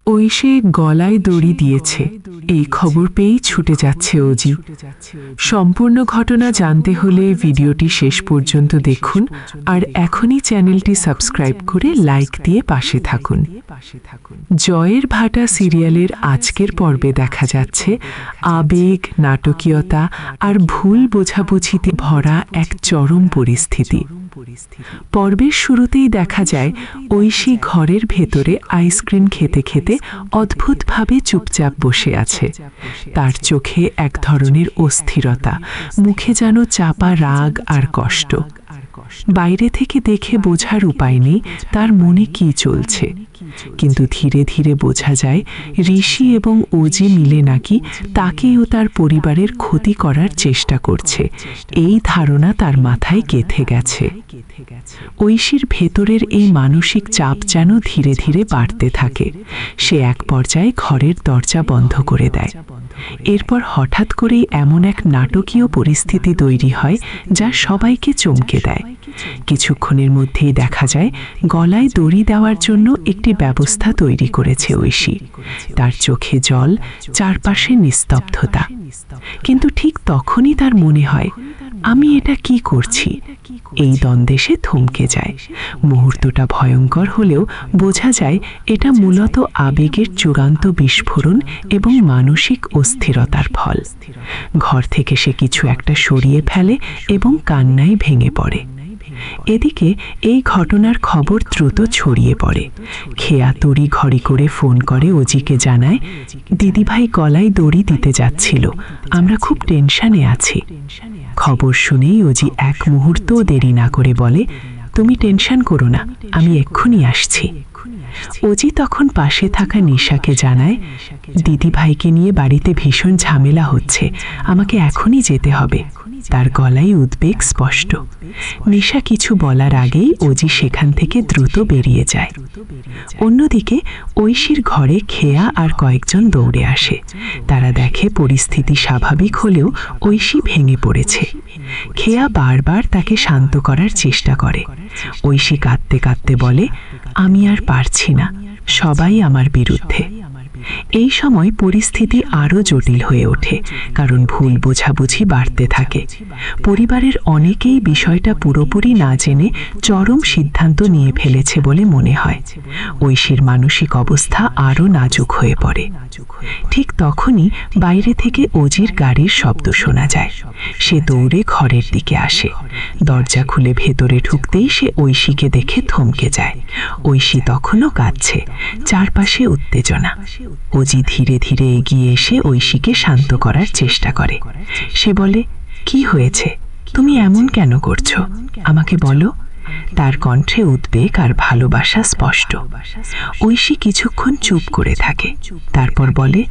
ঐশী গলায় দড়ি দিয়েছে, এই খবর পেয়েই ছুটে যাচ্ছে অজি। সম্পূর্ণ ঘটনা জানতে হলে ভিডিওটি শেষ পর্যন্ত দেখুন আর এখনই চ্যানেলটি সাবস্ক্রাইব করে লাইক দিয়ে পাশে থাকুন। জয়ের ভাটা সিরিয়ালের আজকের পর্বে দেখা যাচ্ছে আবেগ, নাটকীয়তা আর ভুল বোঝাবুঝিতে ভরা এক চরম পরিস্থিতি। পর্বের শুরুতেই দেখা যায় ঐশী ঘরের ভেতরে আইসক্রিম খেতে খেতে অদ্ভুতভাবে চুপচাপ বসে আছে। তার চোখে এক ধরনের অস্থিরতা, মুখে যেন চাপা রাগ আর কষ্ট। বাইরে থেকে দেখে বোঝার উপায় নেই তার মনে কি চলছে, কিন্তু ধীরে ধীরে বোঝা যায় ঋষি এবং অজি মিলে নাকি তাকে ও তার পরিবারের ক্ষতি করার চেষ্টা করছে। এই ধারণা তার মাথায় গেঁথে গেছে। ঐশীর ভেতরের এই মানসিক চাপ যেন ধীরে ধীরে বাড়তে থাকে। সে এক পর্যায়ে ঘরের দরজা বন্ধ করে দেয়। এরপর হঠাৎ করেই এমন এক নাটকীয় পরিস্থিতি তৈরি হয় যা সবাইকে চমকে দেয়। কিছুক্ষণের মধ্যেই দেখা যায় গলায় দড়ি দেওয়ার জন্য একটি ব্যবস্থা তৈরি করেছে ঐশী। তার চোখে জল, চারপাশে নিস্তব্ধতা। কিন্তু ঠিক তখনই তার মনে হয়, আমি এটা কি করছি? এই দ্বন্দ্বে সে থমকে যায়। মুহূর্তটা ভয়ঙ্কর হলেও বোঝা যায় এটা মূলত আবেগের চূড়ান্ত বিস্ফোরণ এবং মানসিক অস্থিরতার ফল। ঘর থেকে সে কিছু একটা সরিয়ে ফেলে এবং কান্নায় ভেঙে পড়ে। এদিকে এই ঘটনার খবর দ্রুত ছড়িয়ে পড়ে। খেয়া তড়ি ঘড়ি করে ফোন করে অজিকে, জানায়, দিদিভাই গলায় দড়ি দিতে যাচ্ছিল, আমরা খুব টেনশনে আছি। খবর শুনেই অজি এক মুহূর্ত দেরি না করে বলে, তুমি টেনশন করো না, আমি এক্ষুনি আসছি। অজি তখন পাশে থাকা নিশাকে জানায়, দিদিভাইকে নিয়ে বাড়িতে ভীষণ ঝামেলা হচ্ছে, আমাকে এখনই যেতে হবে। তার গলায় উদ্বেগ স্পষ্ট। নিশা কিছু বলার আগেই অজি সেখান থেকে দ্রুত বেরিয়ে যায়। অন্যদিকে ঐশীর ঘরে খেয়া আর কয়েকজন দৌড়ে আসে। তারা দেখে পরিস্থিতি স্বাভাবিক হলেও ঐশী ভেঙে পড়েছে। খেয়া বারবার তাকে শান্ত করার চেষ্টা করে। ঐশী কাঁদতে কাঁদতে বলে, আমি আর পারছি না, সবাই আমার বিরুদ্ধে। এই সময় পরিস্থিতি আরও জটিল হয়ে ওঠে, কারণ ভুল বোঝাবুঝি বাড়তে থাকে। পরিবারের অনেকেই বিষয়টা পুরোপুরি না জেনে চরম সিদ্ধান্ত নিয়ে ফেলেছে বলে মনে হয়। ঐশীর মানসিক অবস্থা আরও নাজুক হয়ে পড়ে। ঠিক তখনই বাইরে থেকে অজির গাড়ির শব্দ শোনা যায়। সে দৌড়ে ঘরের দিকে আসে। দরজা খুলে ভেতরে ঢুকতেই সে ঐশীকে দেখে থমকে যায়। ঐশী তখনও কাঁদছে, চারপাশে উত্তেজনা। অজি ধীরে ধীরে এগিয়ে এসে ঐশীকে শান্ত করার চেষ্টা করে। সে বলে, কি হয়েছে? তুমি এমন কেন করছো? আমাকে বলো। তার কণ্ঠে উদ্বেগ আর ভালোবাসা স্পষ্ট। ঐশী কিছুক্ষণ চুপ করে থাকে, তারপর বলে,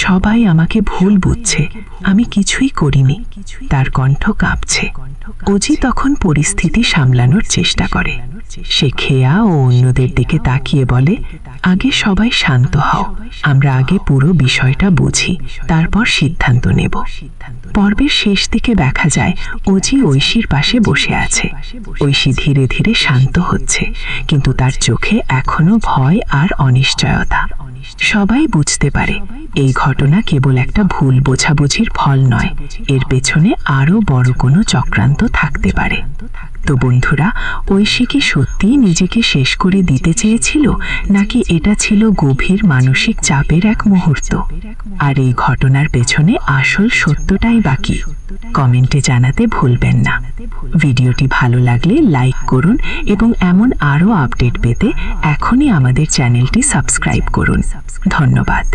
সবাই আমাকে ভুল বুঝছে, আমি কিছুই করিনি। তার কণ্ঠ কাঁপছে। অজি তখন পরিস্থিতি সামলানোর চেষ্টা করে। সে খেয়া ও অন্যদের দিকে তাকিয়ে বলে, আগে সবাই শান্ত হও, আমরা আগে পুরো বিষয়টা বুঝি, তারপর সিদ্ধান্ত নেব। পর্বের শেষ দিকে দেখা যায় অজি ঐশীর পাশে বসে আছে। ঐশী ধীরে ধীরে শান্ত হচ্ছে, কিন্তু তার চোখে এখনো ভয় আর অনিশ্চয়তা। সবাই বুঝতে পারে এই ঘটনা কেবল একটা ভুল বোঝাবুঝির ফল নয়, এর পেছনে আরও বড় কোনো চক্রান্ত থাকতে পারে। তো বন্ধুরা, ঐশী কি সত্যিই নিজেকে শেষ করে দিতে চেয়েছিল, নাকি এটা ছিল গভীর মানসিক চাপের এক মুহূর্ত? আর এই ঘটনার পেছনে আসল সত্যটাই বাকি? কমেন্টে জানাতে ভুলবেন না। ভিডিওটি ভালো লাগলে লাইক করুন এবং এমন আরও আপডেট পেতে এখনই আমাদের চ্যানেলটি সাবস্ক্রাইব করুন। ধন্যবাদ।